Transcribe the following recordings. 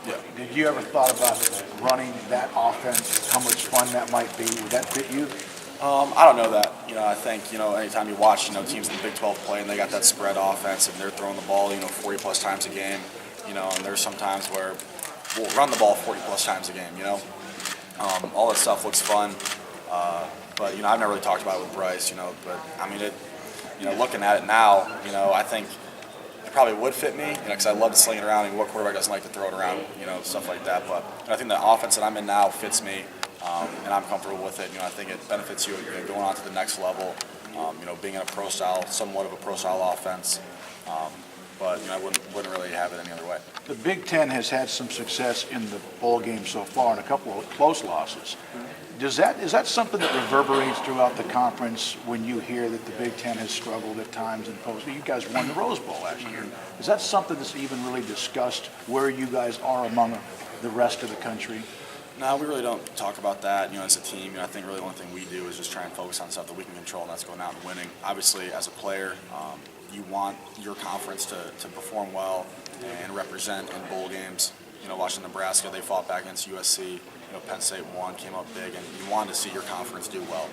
Yeah. Did you ever thought about running that offense, how much fun that might be? Would that fit you? I don't know that. I think, anytime you watch, teams in the Big 12 play and they got that spread offense and they're throwing the ball, 40 plus times a game, and there's some times where we'll run the ball 40 plus times a game, all that stuff looks fun. But, I've never really talked about it with Bryce, but I mean, looking at it now, I think it probably would fit me, because I love to sling it around, and what quarterback doesn't like to throw it around, stuff like that. But I think the offense that I'm in now fits me, and I'm comfortable with it. I think it benefits you, going on to the next level, being in a pro style, somewhat of a pro style offense. But I wouldn't really have it any other way. The Big Ten has had some success in the bowl game so far and a couple of close losses. Is that something that reverberates throughout the conference when you hear that the Big Ten has struggled at times in post? You guys won the Rose Bowl last year. Is that something that's even really discussed where you guys are among the rest of the country? No, we really don't talk about that, as a team. I think really the only thing we do is just try and focus on stuff that we can control, and that's going out and winning. Obviously, as a player, you want your conference to perform well and represent in bowl games. Watching Nebraska, they fought back against USC. Penn State won, came up big, and you want to see your conference do well.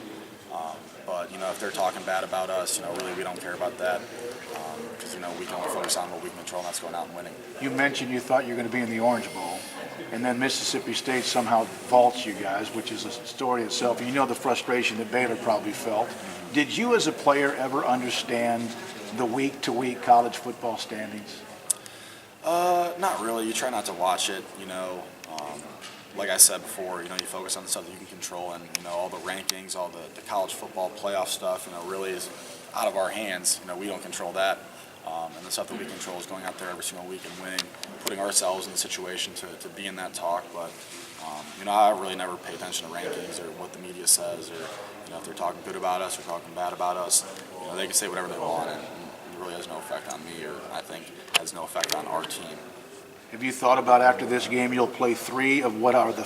But, if they're talking bad about us, really we don't care about that, because, we can only focus on what we can control, and that's going out and winning. You mentioned you thought you were going to be in the Orange Bowl, and then Mississippi State somehow vaults you guys, which is a story itself. And the frustration that Baylor probably felt. Did you as a player ever understand the week-to-week college football standings? Not really. You try not to watch it, like I said before, you focus on the stuff that you can control, and, all the rankings, all the college football playoff stuff, really is out of our hands. We don't control that. And the stuff that we control is going out there every single week and winning, putting ourselves in the situation to be in that talk. But, I really never pay attention to rankings or what the media says, or, if they're talking good about us or talking bad about us. They can say whatever they want, and it really has no effect on me, or I think has no effect on our team. Have you thought about after this game you'll play three of what are the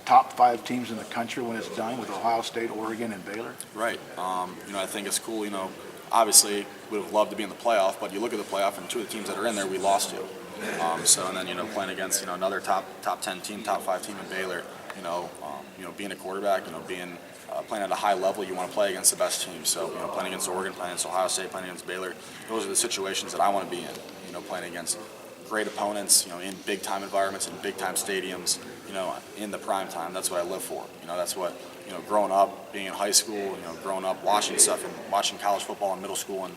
top five teams in the country when it's done, with Ohio State, Oregon, and Baylor? Right. I think it's cool. Obviously we would have loved to be in the playoff, but you look at the playoff and two of the teams that are in there we lost to. And then playing against another top 10 team, top 5 team in Baylor. Being a quarterback, playing at a high level, you want to play against the best teams. So playing against Oregon, playing against Ohio State, playing against Baylor, those are the situations that I want to be in. Playing against great opponents, in big time environments, in big time stadiums, in the prime time. That's what I live for. That's what, growing up, being in high school, growing up watching stuff and watching college football in middle school and,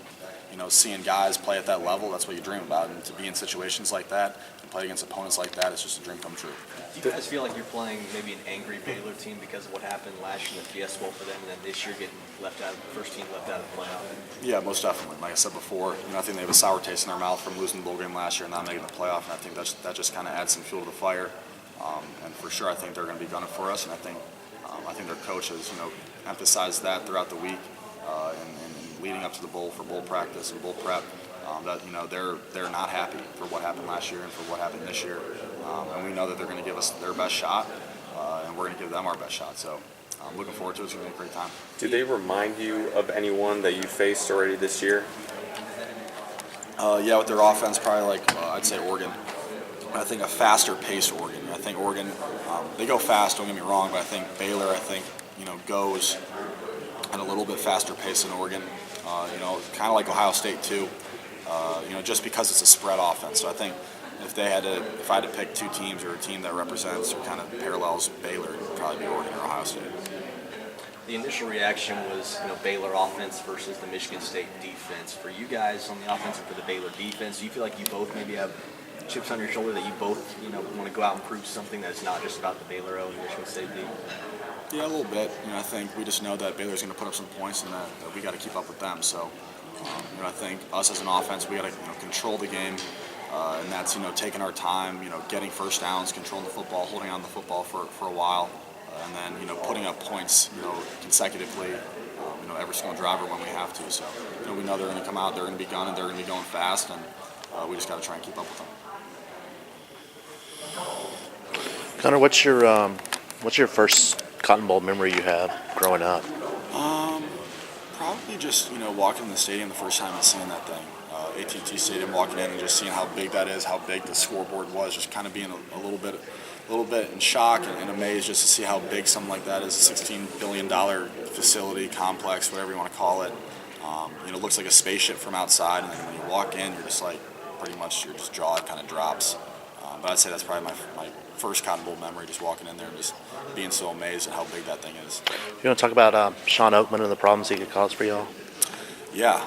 seeing guys play at that level, that's what you dream about. And to be in situations like that and play against opponents like that, it's just a dream come true. Do you guys feel like you're playing maybe an angry Baylor team because of what happened last year in the Fiesta Bowl for them, and then this year getting first team left out of the playoff? Yeah, most definitely. Like I said before, I think they have a sour taste in their mouth from losing the bowl game last year and not making the playoff, and I think that just kind of adds some fuel to the fire. And for sure, I think they're going to be gunning for us, and I think their coach has emphasized that throughout the week and leading up to the bowl for bowl practice and bowl prep. That they're not happy for what happened last year and for what happened this year, and we know that they're going to give us their best shot, and we're going to give them our best shot. So I'm looking forward to it. It's going to be a great time. Do they remind you of anyone that you faced already this year? Yeah, with their offense, probably I'd say Oregon. I think a faster paced Oregon. I think Oregon, they go fast. Don't get me wrong, but I think Baylor, goes at a little bit faster pace than Oregon. Kind of like Ohio State too. Just because it's a spread offense. So I think if I had to pick two teams or a team that represents or kind of parallels Baylor, it would probably be Oregon or Ohio State. The initial reaction was, Baylor offense versus the Michigan State defense. For you guys on the offense and for the Baylor defense, do you feel like you both maybe have chips on your shoulder that you both, want to go out and prove something that's not just about the Baylor and Michigan State D? Yeah, a little bit. I think we just know that Baylor's going to put up some points and that we got to keep up with them. So, I think us as an offense, we got to control the game, and that's taking our time, getting first downs, controlling the football, holding on to the football for a while, and then putting up points consecutively, every single driver when we have to. So, we know they're going to come out, they're going to be gunning, they're going to be going fast, and we just got to try and keep up with them. Connor, what's your first Cotton Bowl memory you have growing up? Probably just walking in the stadium the first time and seeing that thing. AT&T Stadium, walking in and just seeing how big that is, how big the scoreboard was, just kind of being a little bit in shock and amazed just to see how big something like that is. A $16 billion facility, complex, whatever you want to call it. It looks like a spaceship from outside, and then when you walk in, you're just like, pretty much your jaw kind of drops. But I'd say that's probably my first Cotton Bowl memory, just walking in there and just being so amazed at how big that thing is. You want to talk about Sean Oakman and the problems he could cause for y'all? Yeah,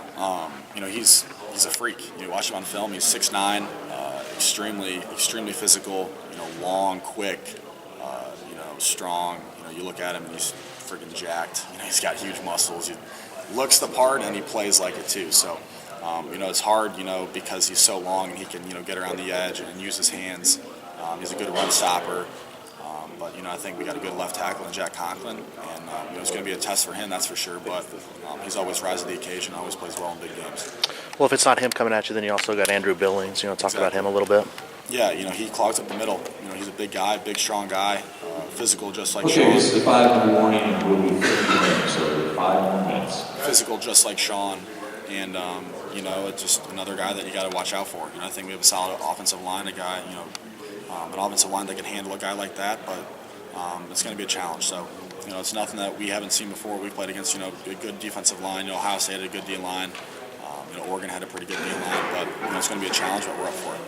he's a freak. You watch him on film. He's 6'9", extremely physical. Long, quick. Strong. You look at him and he's freaking jacked. He's got huge muscles. He looks the part and he plays like it too. So, it's hard. Because he's so long and he can get around the edge and use his hands. He's a good run stopper. But I think we got a good left tackle in Jack Conklin, and it's going to be a test for him, that's for sure. But he's always rise to the occasion, always plays well in big games. Well, if it's not him coming at you, then you also got Andrew Billings. Talk about him a little bit. Yeah, he clogs up the middle. He's a big guy, big strong guy, physical just like Okay, Sean. this is the 5-minute warning, and we'll be 50 minutes, so 5 minutes. Physical just like Sean, and it's just another guy that you got to watch out for. I think we have a solid offensive line, an offensive line that can handle a guy like that, but it's going to be a challenge. So, it's nothing that we haven't seen before. We played against, a good defensive line. Ohio State had a good D line. Oregon had a pretty good D line, but it's going to be a challenge, but we're up for it.